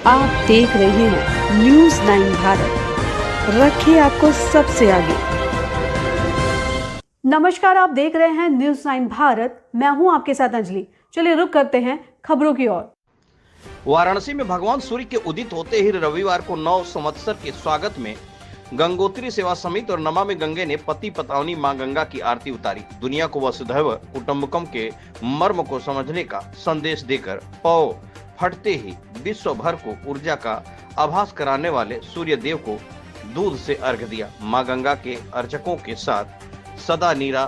आप देख रहे हैं न्यूज़ 9 भारत, रखिए आपको सबसे आगे। नमस्कार, आप देख रहे हैं न्यूज़ 9 भारत, मैं हूं आपके साथ अंजलि। चलिए रुक करते हैं खबरों की ओर। वाराणसी में भगवान सूर्य के उदित होते ही रविवार को 9 संवत्सर के स्वागत में गंगोत्री सेवा समिति और नमामि गंगे ने पति पतावनी मां गंगा की आरती उतारी। दुनिया को वसुधैव कुटुंबकम के मर्म को समझने का संदेश देकर पौ फटते ही विश्व भर को ऊर्जा का आभास कराने वाले सूर्य देव को दूध से अर्घ दिया। मां गंगा के अर्चकों के साथ सदा नीरा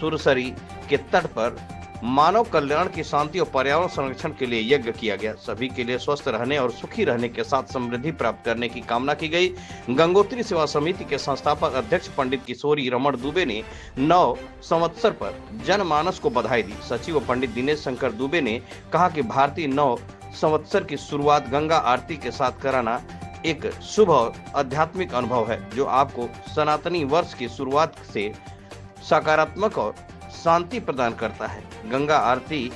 सुरसरी के तट पर मानव कल्याण की शांति और पर्यावरण संरक्षण के लिए यज्ञ किया गया। सभी के लिए स्वस्थ रहने और सुखी रहने के साथ समृद्धि प्राप्त करने की कामना की गई। गंगोत्री सेवा समिति के संस्थापक अध्यक्ष पंडित किशोरी रमण दुबे ने 9 संवत्सर पर जनमानस को बधाई दी। सचिव पंडित दिनेश शंकर दुबे ने कहा कि भारतीय 9 संवत्सर की शुरुआत गंगा आरती के साथ कराना एक शुभ और आध्यात्मिक अनुभव है, जो आपको सनातनी वर्ष की शुरुआत से सकारात्मक और शांति प्रदान करता है। गंगा आरती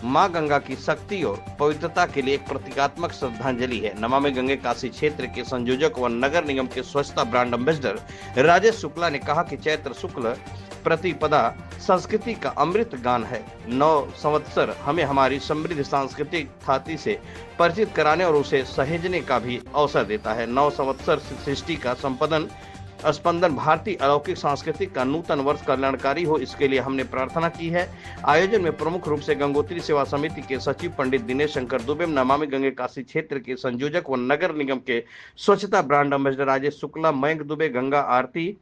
मां गंगा की शक्ति और पवित्रता के लिए एक प्रतीकात्मक श्रद्धांजलि है। नमामि गंगे काशी क्षेत्र के संयोजक व नगर निगम के स्वच्छता ब्रांड एम्बेसडर राजेश शुक्ला ने कहा कि चैत्र शुक्ल प्रतिपदा संस्कृति का अमृत गान है। 9 संवत्सर हमें हमारी समृद्ध सांस्कृतिक थाती से परिचित कराने और उसे सहेजने का भी अवसर देता है। 9 संवत्सर सृष्टि का स्पंदन भारतीय अलौकिक सांस्कृतिक का नूतन वर्ष कल्याणकारी हो, इसके लिए हमने प्रार्थना की है। आयोजन में प्रमुख रूप से गंगोत्री सेवा समिति के सचिव पंडित दिनेश शंकर दुबे, नमामि गंगे काशी क्षेत्र के संयोजक व नगर निगम के स्वच्छता ब्रांड एम्बेसडर राजेश शुक्ला, मयंक दुबे, गंगा आरती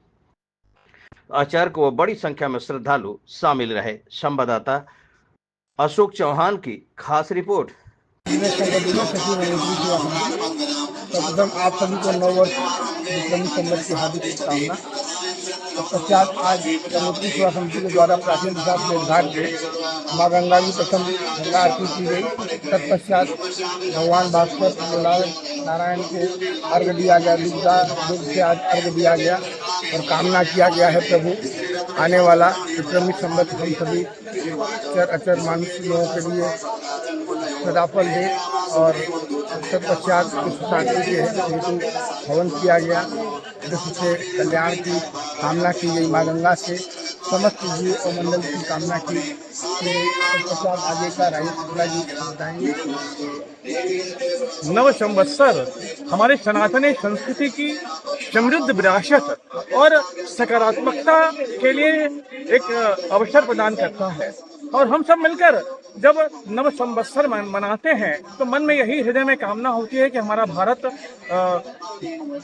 आचार्य व बड़ी संख्या में श्रद्धालु शामिल रहे। संवाददाता अशोक चौहान की खास रिपोर्ट। सर्वप्रथम आप सभी को नव वर्ष विक्रमी संवत की हार्दिक शुभकामना। तत्पश्चात आज गंगोत्री सेवा समिति के द्वारा प्राचीन प्रसाद के घाट पे माँ गंगा की प्रथम गंगा आरती की गई। तत्पश्चात भगवान भास्कर नारायण को अर्घ दिया गया, दुग्ध से आज अर्घ दिया गया और कामना किया गया है प्रभु आने वाला विक्रमी संवत हम सभी अचर मानुष लोगों के लिए सदाफल दे। और तत्पश्चात विश्व शांति के हेतु हवन किया गया, विश्व से कल्याण की कामना की गई माँ गंगा से, समस्त जीव और मंडल की कामना की। तत्पश्चात आगे का राजेश शुक्ला जी बताएंगे। 9 संवत्सर हमारे सनातनी संस्कृति की समृद्ध विरासत और सकारात्मकता के लिए एक अवसर प्रदान करता है। और हम सब मिलकर जब 9 संवत्सर मनाते हैं तो मन में यही हृदय में कामना होती है कि हमारा भारत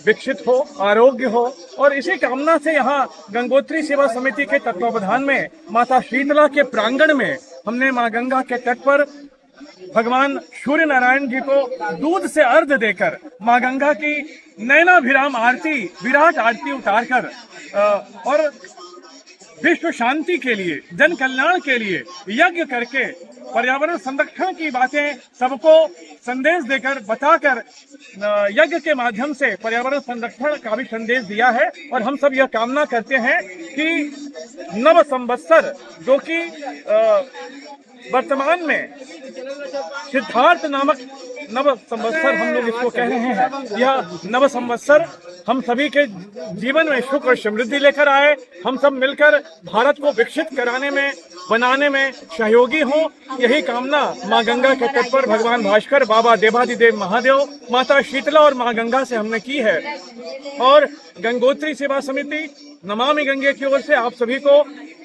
विकसित हो, आरोग्य हो। और इसी कामना से यहाँ गंगोत्री सेवा समिति के तत्वावधान में माता शीतला के प्रांगण में हमने माँ गंगा के तट पर भगवान सूर्य नारायण जी को दूध से अर्घ देकर माँ गंगा की नयनाभिराम आरती, विराट आरती उतारकर और विश्व शांति के लिए, जन कल्याण के लिए यज्ञ करके पर्यावरण संरक्षण की बातें सबको संदेश देकर बताकर यज्ञ के माध्यम से पर्यावरण संरक्षण का भी संदेश दिया है। और हम सब यह कामना करते हैं कि 9 संवत्सर, जो कि वर्तमान में सिद्धार्थ नामक 9 संवत्सर हम लोग इसको कह रहे हैं, यह 9 संवत्सर हम सभी के जीवन में सुख और समृद्धि लेकर आए। हम सब मिलकर भारत को विकसित कराने में, बनाने में सहयोगी हों, यही कामना माँ गंगा के तट पर भगवान भास्कर, बाबा देवाधिदेव महादेव, माता शीतला और माँ गंगा से हमने की है। और गंगोत्री सेवा समिति नमामि गंगे की ओर से आप सभी को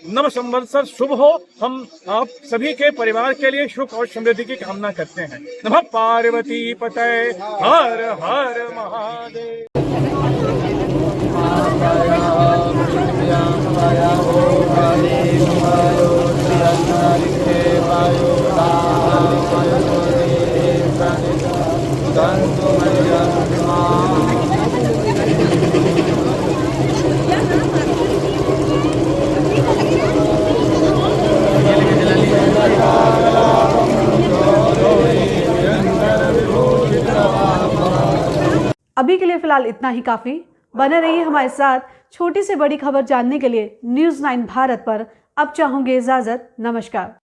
9 संवत्सर शुभ हो। हम आप सभी के परिवार के लिए सुख और समृद्धि की कामना करते हैं। नमः पार्वती पतये हर हर महादेव। अभी के लिए फिलहाल इतना ही काफी। बने रहिए हमारे साथ। छोटी से बड़ी खबर जानने के लिए न्यूज़ 9 भारत पर अब चाहूंगी इजाजत। नमस्कार।